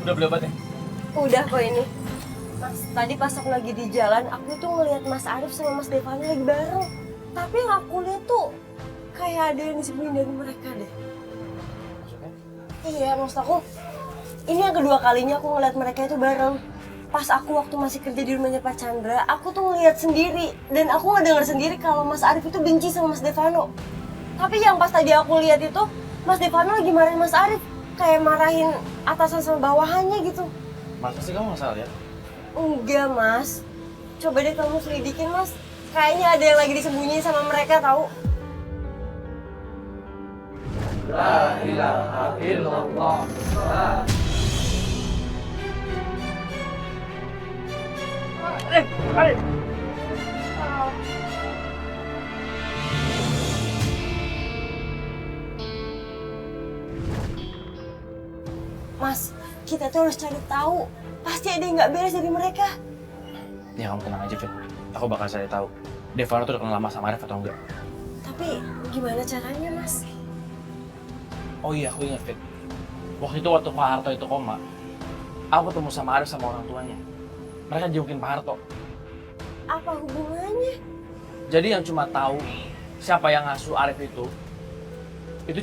Udah beli obat ya? Udah kok ini. Mas, tadi pas aku lagi di jalan, aku tuh ngeliat Mas Arif sama Mas Devani lagi bareng. Tapi yang aku lihat tuh kayak ada yang disembunyiin dari mereka deh. Maksudnya? Iya, maksud aku, ini yang kedua kalinya aku ngeliat mereka itu bareng. Pas aku waktu masih kerja di rumahnya Pak Chandra, aku tuh ngeliat sendiri. Dan aku ngedenger sendiri kalau Mas Arif itu benci sama Mas Devano. Tapi yang pas tadi aku lihat itu, Mas Devano lagi marahin Mas Arif. Kayak marahin atasan sama bawahannya gitu. Masa sih kamu nggak salah ya? Enggak, Mas. Coba deh kamu selidikin, Mas. Kayaknya ada yang lagi disembunyiin sama mereka, tahu? La ilaha illallah. Mas, kita tuh harus cari tahu. Pasti ada yang nggak beres dari mereka. Ya kamu tenang aja, Fit. Aku bakal cari tahu. Devano tuh udah kenal lama sama Arif atau enggak? Tapi gimana caranya, Mas? Oh iya, aku ingat, Fit. Waktu itu waktu Pak Harto itu koma, aku ketemu sama Arif sama orang tuanya. Mereka jengukin Pak Harto. Apa hubungannya? Jadi yang cuma tahu siapa yang ngasuh Arif itu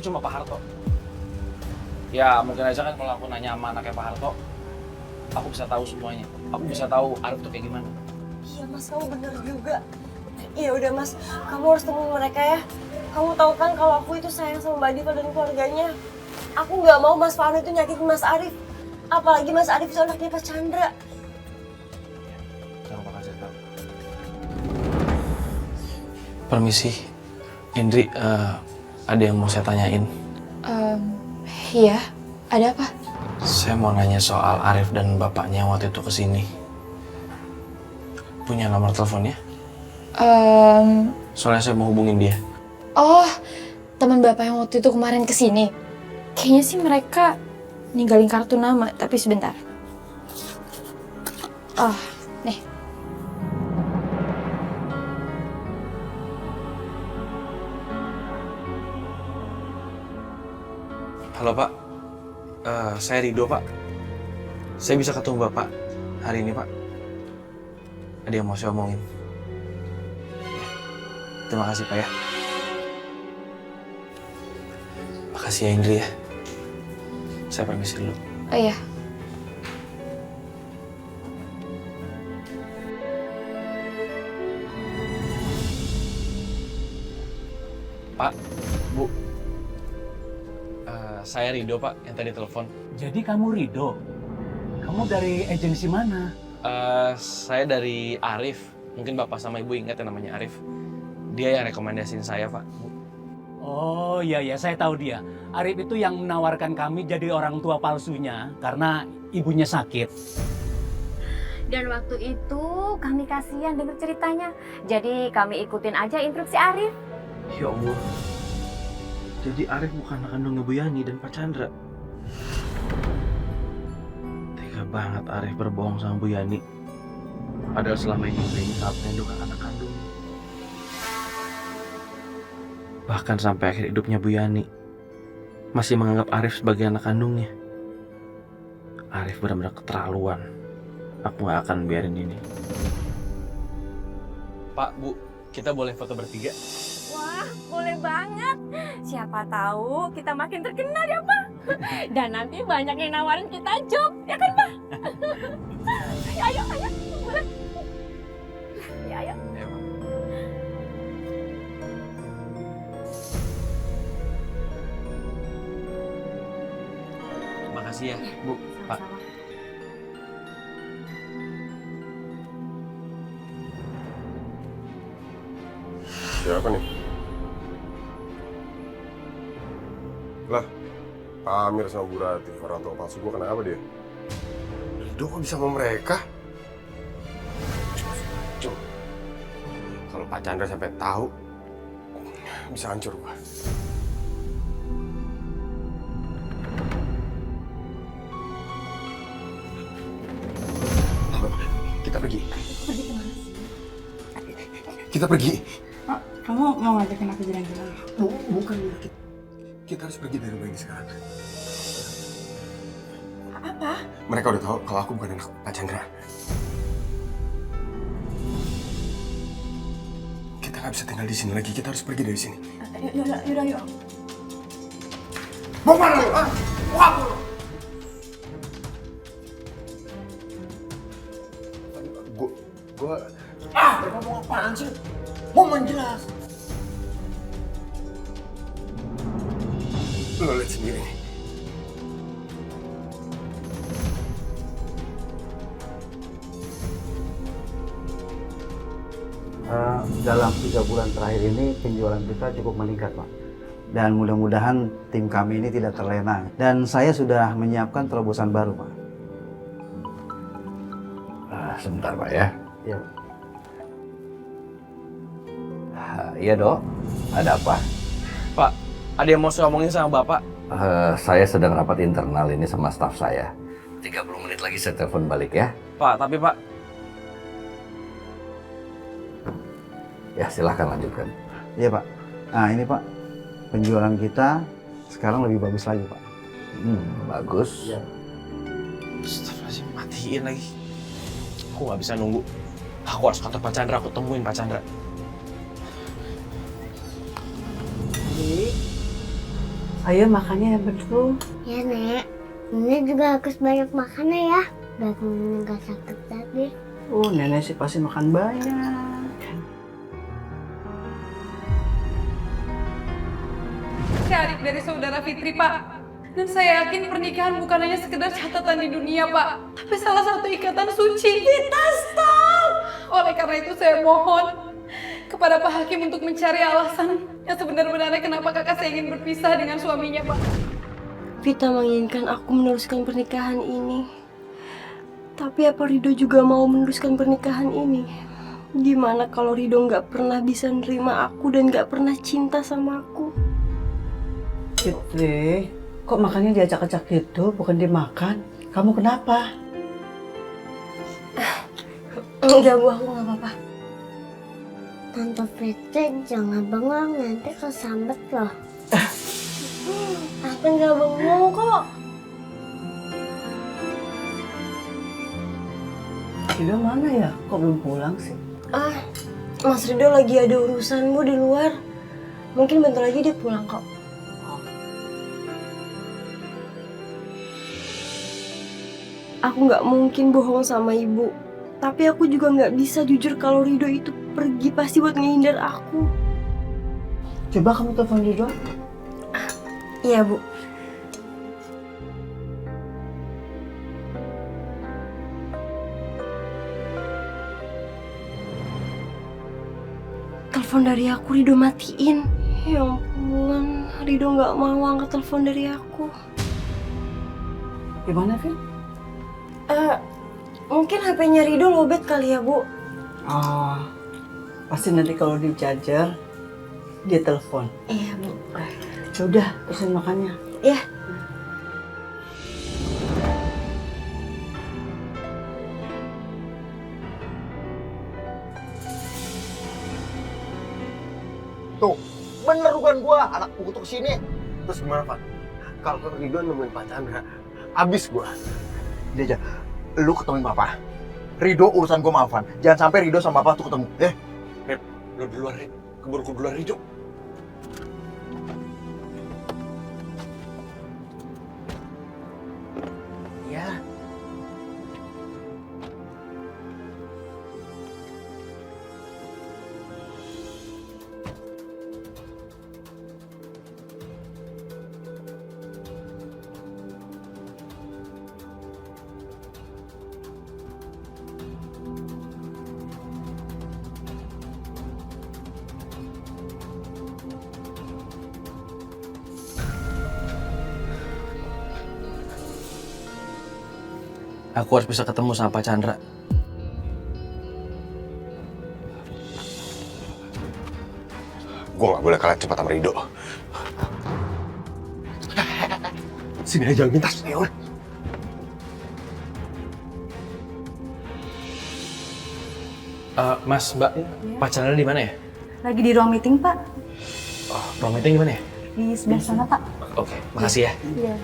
cuma Pak Harto. Ya mungkin aja kan kalau aku nanya sama anaknya Pak Harto, aku bisa tahu semuanya. Aku bisa tahu Arif tuh kayak gimana. Iya, Mas, kamu bener juga. Iya udah, Mas, kamu harus temuin mereka ya. Kamu tahu kan kalau aku itu sayang sama Mbak Diva dan keluarganya. Aku nggak mau Mas Fahmi itu nyakitin Mas Arif. Apalagi Mas Arif itu anaknya Pak Chandra. Jangan bakal cari tahu. Permisi, Indri, ada yang mau saya tanyain. Iya, ada apa? Saya mau nanya soal Arif dan bapaknya waktu itu kesini. Punya nomor teleponnya? Soalnya saya mau hubungin dia. Oh, teman bapak yang waktu itu kemarin kesini. Kayaknya sih mereka ninggalin kartu nama, tapi sebentar. Oh, nih. Halo Pak, saya Rido Pak. Saya bisa ketemu Bapak hari ini Pak. Ada yang mau saya omongin. Terima kasih Pak ya. Makasih ya Indri ya. Saya permisi dulu. Oh iya. Pak, Bu. Saya Rido Pak, yang tadi telepon. Jadi kamu Rido? Kamu dari agensi mana? Saya dari Arif. Mungkin Bapak sama Ibu ingat yang namanya Arif. Dia yang rekomendasiin saya Pak, Bu. Oh iya, saya tahu dia. Arif itu yang menawarkan kami jadi orang tua palsunya karena ibunya sakit. Dan waktu itu kami kasihan dengar ceritanya. Jadi kami ikutin aja instruksi Arif. Ya Allah. Jadi Arif bukan anak kandungnya Bu Yani dan Pak Chandra. Tega banget Arif berbohong sama Bu Yani. Padahal selama ini Bu Yani sangat melindungi anak kandungnya. Bahkan sampai akhir hidupnya Bu Yani masih menganggap Arif sebagai anak kandungnya. Arif benar-benar keterlaluan. Aku gak akan biarin ini. Pak, Bu, kita boleh foto bertiga? Wah, boleh banget. Siapa tahu kita makin terkenal ya, Pak. Dan nanti banyak yang nawarin kita job, ya kan, Pak? Ayo. Boleh. Ya, ayo. Ya, Pak. Terima kasih ya, Bu, Pak. Siapa nih? Lah, Pak Amir sama Bu Rati, orang tua palsu gua kenapa dia? Rido kok bisa sama mereka? Cuk, kalau Pak Chandra sampai tahu, bisa hancur gua. Kita pergi. Pergi kemana sih? Kita pergi. Pak, kamu mau ngajakin aku jalan-jalan? Bukan. Kita harus pergi dari rumah ini sekarang. Apa? Mereka udah tahu kalau aku bukan anak Pak Chandra. Kita nggak bisa tinggal di sini lagi. Kita harus pergi dari sini. Yaudah. Mau mana lu? Ah? Wah! Gua... Mereka mau apaan sih? Mau menjelas. Lo lihat sendiri nih. Dalam 3 bulan terakhir ini penjualan kita cukup meningkat, Pak. Dan mudah-mudahan tim kami ini tidak terlena. Dan saya sudah menyiapkan terobosan baru, Pak. Sebentar Pak ya. Iya. Iya Dok, ada apa? Pak, ada yang mau saya omongin sama Bapak. Saya sedang rapat internal ini sama staf saya. 30 menit lagi saya telepon balik ya. Pak, tapi Pak, Ya silahkan lanjutkan. Iya, Pak. Nah, ini, Pak. Penjualan kita sekarang lebih bagus lagi, Pak. Bagus. Iya. Astagfirullahaladzim, matiin lagi. Aku nggak bisa nunggu. Aku harus kantor Pak Chandra, aku temuin Pak Chandra. Ayo makannya betul. Ya Nek, Nenek juga harus banyak makan ya, biar Nenek gak sakit lagi. Nenek sih pasti makan banyak. Saya adik dari saudara Fitri, Pak. Dan saya yakin pernikahan bukan hanya sekedar catatan di dunia, Pak. Tapi salah satu ikatan suci. Kita stop! Oleh karena itu saya mohon kepada Pak Hakim untuk mencari alasan yang sebenar-benarnya kenapa kakak saya ingin berpisah dengan suaminya, Pak. Vita menginginkan aku meneruskan pernikahan ini. Tapi apa Rido juga mau meneruskan pernikahan ini? Gimana kalau Rido nggak pernah bisa nerima aku dan nggak pernah cinta sama aku? Fitri, kok makannya diacak-acak gitu, bukan dimakan? Kamu kenapa? Enggak Bu, aku nggak apa-apa. Tante Fitri jangan bengong, nanti kesambet loh. Aku nggak bengong kok. Rido mana ya? Kok belum pulang sih? Mas Rido lagi ada urusan Bu di luar. Mungkin bentar lagi dia pulang kok. Aku nggak mungkin bohong sama ibu. Tapi aku juga nggak bisa jujur kalau Rido itu pergi pasti buat ngehindar aku. Coba kamu telepon Rido. Iya Bu. Telepon dari aku Rido matiin. Ya ampun, Rido nggak mau angkat telepon dari aku. Gimana, Fit? Mungkin HP-nya Rido lobet kali ya, Bu. Pasti nanti kalau di charger, dia telepon. Iya, Bu. Udah, terusin makannya. Iya. Tuh, bener bukan gua, anak kutu kesini. Terus gimana, Pak? Kalau Rido nemuin Pak Chandra, abis gua. Dia aja, lu ketemuin Papa. Rido urusan gua sama Afan. Jangan sampai Rido sama Papa tuh ketemu. Rip, lu duluan, Rip. Keburu duluan Rido. Ya. Aku harus bisa ketemu sama Pak Chandra. Gua nggak boleh kalah cepat sama Rido. Sini aja, mintas. Ayo. Mas, Mbak, Pak Chandra di mana ya? Lagi di ruang meeting, Pak. Oh, ruang meeting gimana ya? Di sebelah sana, Pak. Oke, makasih ya. Iya.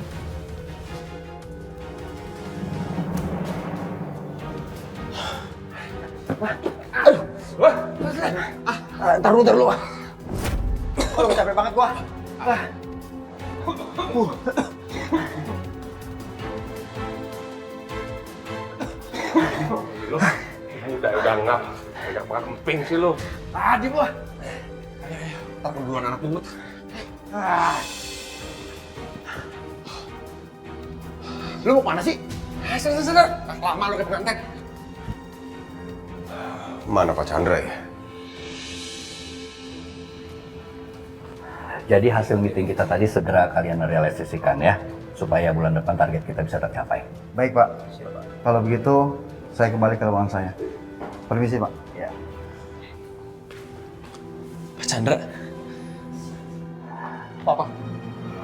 Ntar dulu. Aduh, capek banget gua. Udah nggak kemping sih lu. Diem lu. Ntar duluan anak pungut. Lu mau mana sih? Sadar. Lama lu kayak pengantin. Mana Pak Chandra ya? Jadi hasil meeting kita tadi segera kalian realisasikan ya, supaya bulan depan target kita bisa tercapai. Baik Pak, kalau begitu saya kembali ke ruangan saya. Permisi Pak. Ya. Pak Chandra.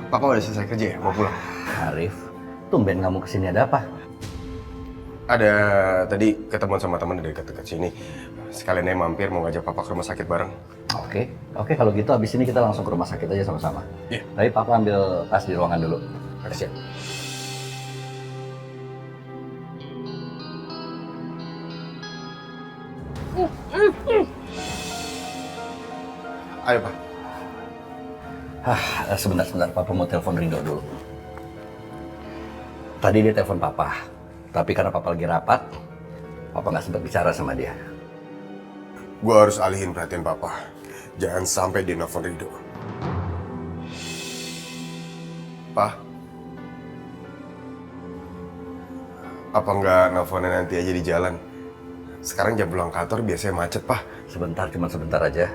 Papa udah selesai kerja ya? Mau pulang? Arif, tumben kamu kesini, ada apa? Ada tadi ketemuan sama teman dari dekat-dekat sini. Sekalian aja mampir mau ngajak papa ke rumah sakit bareng. Oke, kalau gitu abis ini kita langsung ke rumah sakit aja sama-sama. Iya. Tapi papa ambil tas di ruangan dulu. Siap. Ayo Pak. Sebentar, papa mau telepon Rido dulu. Tadi dia telepon papa, tapi karena papa lagi rapat, papa nggak sempat bicara sama dia. Gua harus alihin perhatian papa. Jangan sampai dia nelfon Rido. Pak, apa nggak nelfonnya nanti aja di jalan? Sekarang jam pulang kantor biasanya macet, Pak. Sebentar, cuma sebentar aja.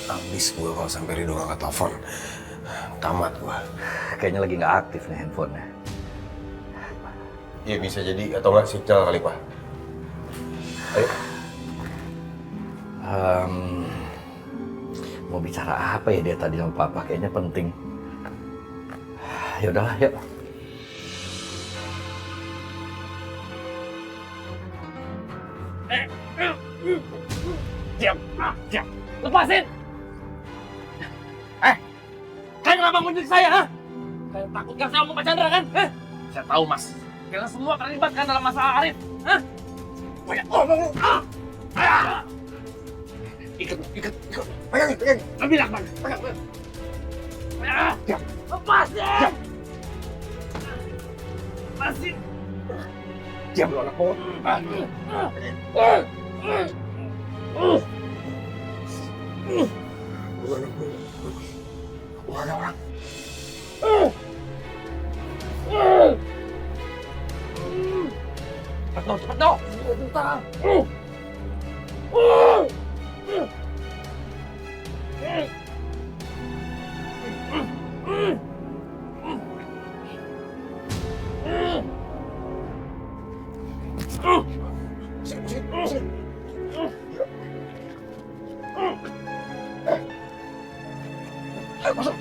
Habis gua kalau sampai Rido ngangkat telepon. Tamat gua. Kayaknya lagi nggak aktif nih handphonenya. Iya bisa jadi, atau nggak signal kali, Pak. Ayo. Mau bicara apa ya dia tadi sama papa? Kayaknya penting. Ya udahlah, yuk. Diam. Lepasin! Kalian kenapa ngunjuk saya, ha? Kalian takut kan saya ngomong Pak Chandra, kan? Saya tahu, Mas. Kalian semua terlibat kan dalam masalah Arif. Banyak ngomong. Ikat. Pegang. Bilang, Bang. Pegang. Diam. Lepasin! Lepasin! Diam lu anak bohong. Ada orang. Cepat dong. Bentar. Ayo masuk.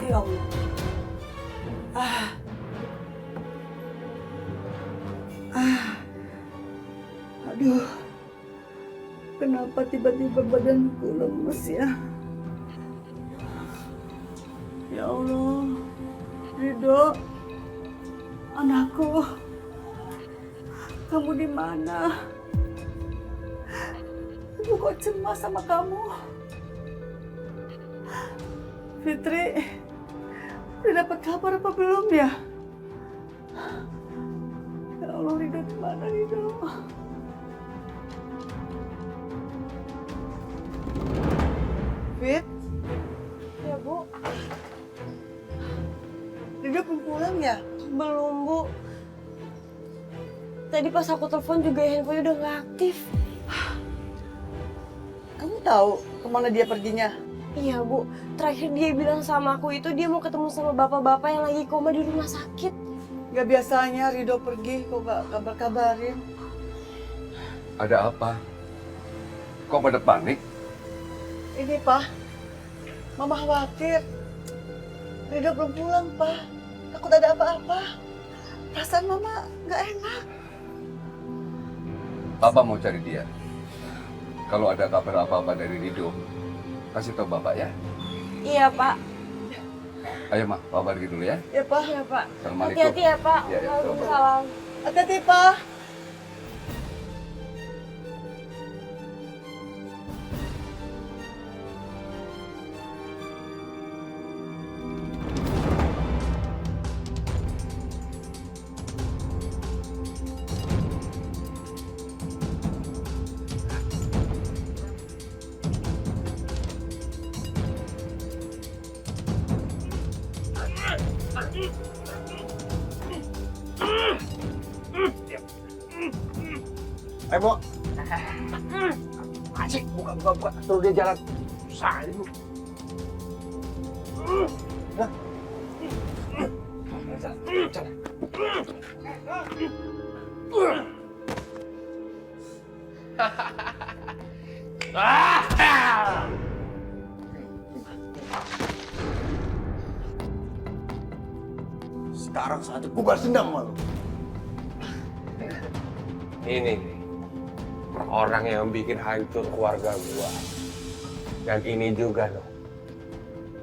Ya Allah. Aduh. Kenapa tiba-tiba badanku lemes ya? Ya Allah. Rido. Anakku. Kamu di mana? Ibu kok cemas sama kamu? Fitri, udah dapat kabar apa belum ya? Ya Allah, Rido di mana, Rido? Fit? Ya, Bu. Rido belum pulang ya? Belum, Bu. Tadi pas aku telepon juga handphone udah nggak aktif. Kamu tahu kemana dia perginya? Iya, Bu. Terakhir dia bilang sama aku itu dia mau ketemu sama bapak-bapak yang lagi koma di rumah sakit. Gak biasanya Rido pergi, kok gak kabar-kabarin. Ada apa? Kok pada panik? Ini, Pak. Mama khawatir. Rido belum pulang, Pak. Takut ada apa-apa. Perasaan mama nggak enak. Papa mau cari dia. Kalau ada kabar apa-apa dari Rido, kasih tahu Bapak ya. Iya, Pak. Ayo, Ma, Papa pergi dulu ya. Ya, Pak. Iya, Pak. Assalamualaikum. Hati-hati ya, Pak. Ya, ya, Waalaikumsalam. Hati-hati, Pak. Ayo, Bo. Asik, buka. Suruh dia jalan. Susah lu. Nah. Jalan. Sekarang saatnya gue balas dendam sama lu. Ini orang yang bikin hancur keluarga gua. Dan ini juga loh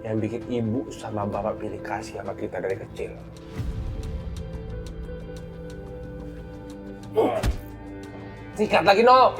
yang bikin ibu sama bapak pilih kasih sama kita dari kecil. Sikat lagi, No.